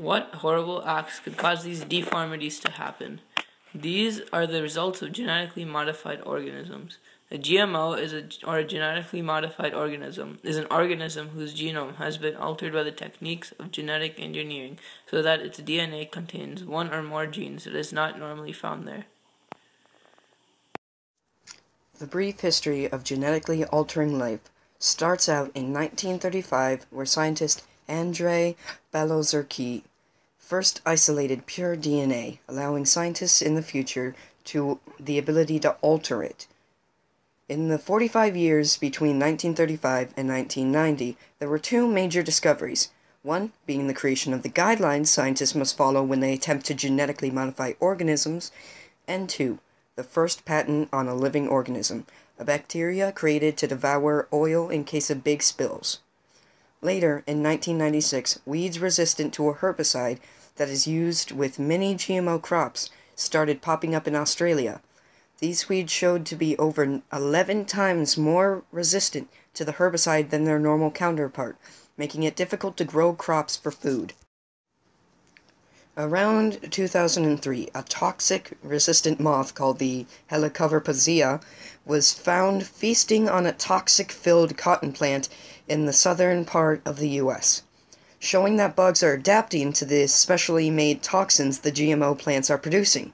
What horrible acts could cause these deformities to happen? These are the results of genetically modified organisms. A GMO or a genetically modified organism is an organism whose genome has been altered by the techniques of genetic engineering so that its DNA contains one or more genes that is not normally found there. The brief history of genetically altering life starts out in 1935, where scientist Andrei Belozerski first isolated pure DNA, allowing scientists in the future the ability to alter it. In the 45 years between 1935 and 1990, there were two major discoveries, one being the creation of the guidelines scientists must follow when they attempt to genetically modify organisms, and two, the first patent on a living organism, a bacteria created to devour oil in case of big spills. Later, in 1996, weeds resistant to a herbicide that is used with many GMO crops started popping up in Australia. These weeds showed to be over 11 times more resistant to the herbicide than their normal counterpart, making it difficult to grow crops for food. Around 2003, a toxic resistant moth called the Helicoverpa was found feasting on a toxic-filled cotton plant in the southern part of the U.S., showing that bugs are adapting to the specially made toxins the GMO plants are producing.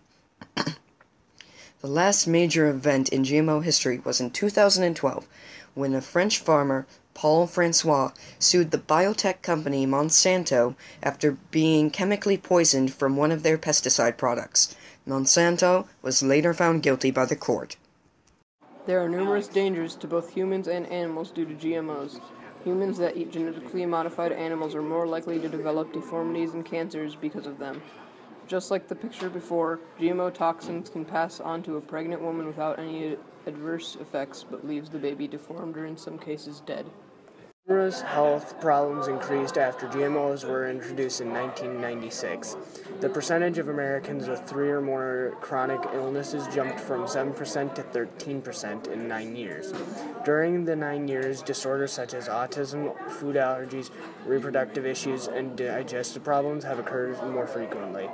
The last major event in GMO history was in 2012, when a French farmer, Paul Francois, sued the biotech company Monsanto after being chemically poisoned from one of their pesticide products. Monsanto was later found guilty by the court. There are numerous dangers to both humans and animals due to GMOs. Humans that eat genetically modified animals are more likely to develop deformities and cancers because of them. Just like the picture before, GMO toxins can pass on to a pregnant woman without any adverse effects, but leaves the baby deformed or in some cases dead. Numerous health problems increased after GMOs were introduced in 1996. The percentage of Americans with 3 or more chronic illnesses jumped from 7% to 13% in 9 years. During the 9 years, disorders such as autism, food allergies, reproductive issues, and digestive problems have occurred more frequently.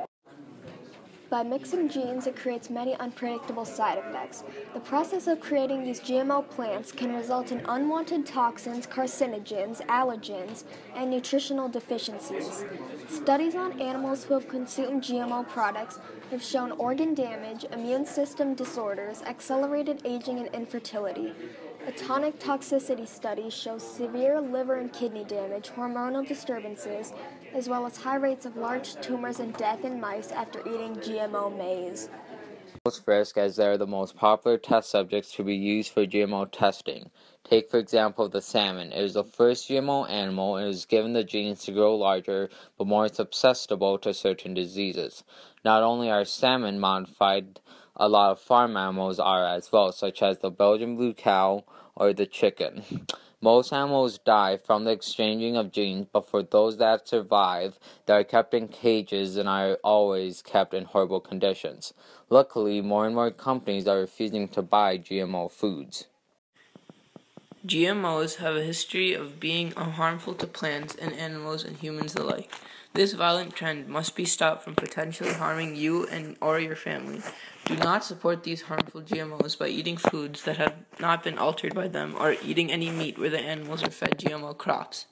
By mixing genes, it creates many unpredictable side effects. The process of creating these GMO plants can result in unwanted toxins, carcinogens, allergens, and nutritional deficiencies. Studies on animals who have consumed GMO products have shown organ damage, immune system disorders, accelerated aging, and infertility. A tonic toxicity study shows severe liver and kidney damage, hormonal disturbances, as well as high rates of large tumors and death in mice after eating GMO maize. Most risk as they are the most popular test subjects to be used for GMO testing. Take, for example, the salmon. It is the first GMO animal and is given the genes to grow larger but more susceptible to certain diseases. Not only are salmon modified, a lot of farm animals are as well, such as the Belgian blue cow or the chicken. Most animals die from the exchanging of genes, but for those that survive, they are kept in cages and are always kept in horrible conditions. Luckily, more and more companies are refusing to buy GMO foods. GMOs have a history of being harmful to plants and animals and humans alike. This violent trend must be stopped from potentially harming you or your family. Do not support these harmful GMOs by eating foods that have not been altered by them or eating any meat where the animals are fed GMO crops.